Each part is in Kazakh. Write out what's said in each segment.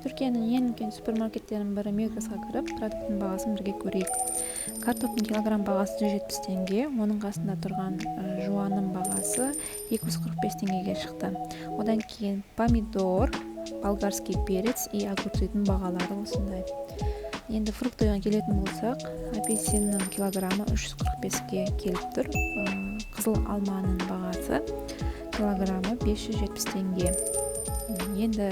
Түркияның ең үлкен супермаркеттерінің бірі Мигросқа кіріп, продукттың бағасын бірге көрейік. Картоптың килограмм бағасы 170 теңге, оның қасында тұрған жуанның бағасы 245 теңгеге шықты. Одан кейін помидор, болгарский перец и огурцидың бағалары осындай. Енді фруктыға келетін болсақ, апельсиннің килограммы 345-ге келіп тұр. Қызыл алманың бағасы килограммы 570 теңге. Енді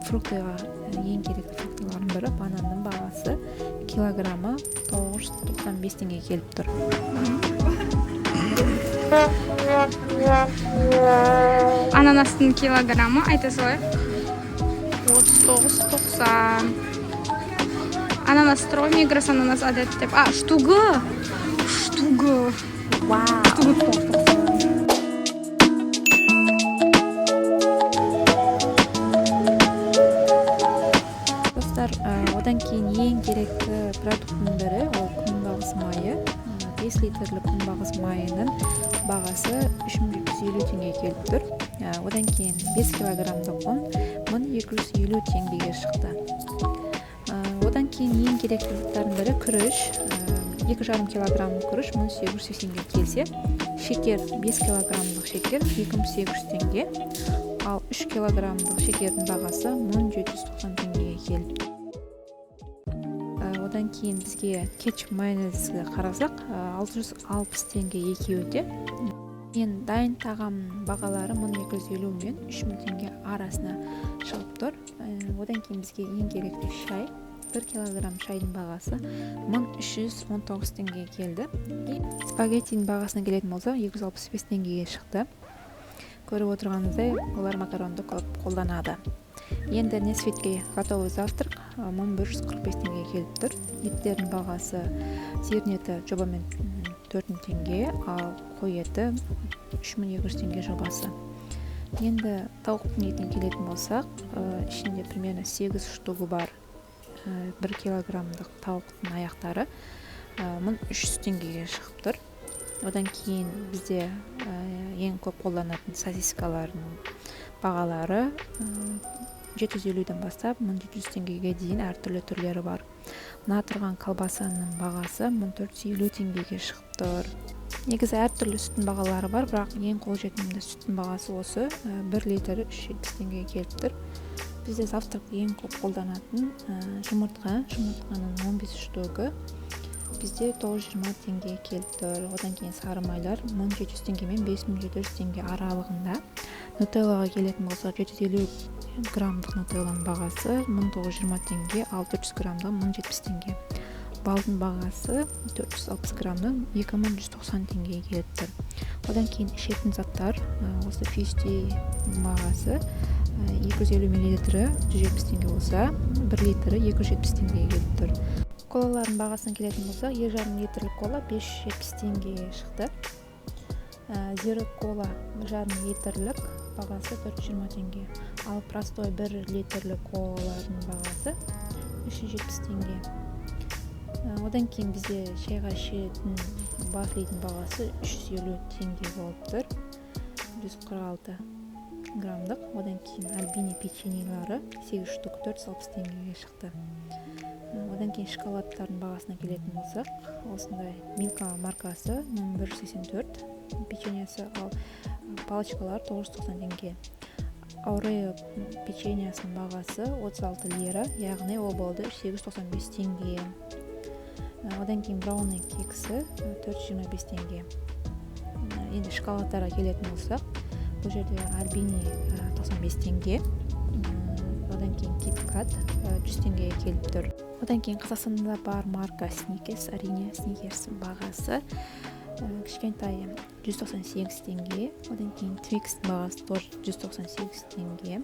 фруктыға ең керекті фруктылардың бірі бананның бағасы килограммы 995 теңге келіп тұр. Ананастың килограммы айта салайық 39,90. Ананас строй, Мигрос ананас адет деп. Штуга. Вау! Одан кейін ең керекті продукттың бірі ол күнбағыс майы. 5 литрлік күнбағыс майының бағасы 3750 теңге келіп тұр. Одан кейін 5 килограммдық ұн 1250 теңгеге шықты. Одан кейін ең керекті заттардың бірі күріш. 2,5 килограмм күріш 1880-ге келсе, шекер 5 килограммдық шекер 2800 теңге, ал 3 килограммдық шекердің бағасы 1790 теңгеге келді. Одан кейін бізге кетчуп майонезді қарасақ 660 теңге екеуі. Енді дайын тағам бағалары 1250 мен 3000 теңге арасына шығып тұр. Одан кейін бізге ең керекті шай, 1 килограмм шайдың бағасы 1319 теңге келді. Спагеттінің бағасына келетін болсақ 265 теңгеге шықты. Көріп отырғаныңыздай, олар макаронды көп қолданады. Енді Несвитке готовый завтрак 1145 теңге келіп тұр. Еттердің бағасы сиырдың еті жобамен 4000 теңге, ал қой еті 3200 теңге жобасы. Енді тауықтың етіне келетін болсақ, ішінде примерно 8 штугы бар 1 килограммдық тауықтың аяқтары 1300 теңгеге шығып тұр. Одан кейін бізде ең көп қолданатын сосискалардың бағалары 750-ден бастап 1700 теңгеге дейін әртүрлі түрлері бар. Мына тұрған колбасаның бағасы 1450 теңгеге шығып тұр. Негізі әртүрлі сүттің бағалары бар, бірақ ең қолжетімді сүттің бағасы осы 1 литрі 370 теңгеге келіп тұр. Бізде завтрак ең көп қолданатын жұмыртқаның 15 штугы бізде 920 теңге келіп тұр. Одан кейін сары майлар 1700 теңге мен 5700 теңге аралығында. Нутеллаға келетін болса 750 граммдық нутелланың бағасы 1920 теңге, ал 400 граммда 1070 теңге. Балдың бағасы 460 граммда 2190 теңге келіп тұр. Одан кейін ішетін заттар, осы фьюсти бағасы 250 мл 170 теңге болса, 1 литрі 270 теңге келіп тұр. Колалардың бағасына келетін болса, 2,5 литрлік кола 570 теңгеге шықты. Zero кола 1,5 литрлік бағасы 420 теңге. Ал простой 1 литрлік колалардың бағасы 370 теңге. Одан кейін бізде шайға ішетін вафлидің бағасы 350 теңге болып тұр. 146 граммдық. Одан кейін альбини печеньелары 8 штук 460 теңгеге шықты. Одан кейін шоколадтардың бағасына келетін болсақ, осындай Milka маркасы 184 печеньесі, ал палочкалар 990 теңге. Орео печеньесінің бағасы 36 лира, яғни ол болды 895 теңге. Одан кейін брауни кексі 425 теңге. Енді шоколадтарға келетін болсақ, бұл жерде альбини 95 теңге. Одан кейін KitKat 100 теңгеге келіп тұр. Одан кейін Қазақстанда бар марка Snickers, әрине Snickers'ің бағасы кішкентай 198 теңге. Одан кейін Twix бағасы 198 теңге.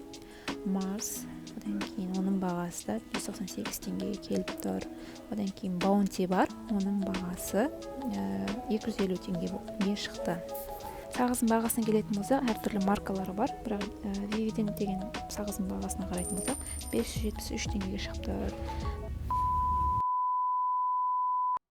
Mars, одан кейін оның бағасы 198 теңгеге келіп тұр. Одан кейін Bounty бар, оның бағасы 250 теңгеге шықты. Сағыздың бағасына келетін болса, әртүрлі маркалары бар, бірақ Вивиден деген сағыздың бағасына қарайтын болсақ, 573 теңгеге шығып тұр.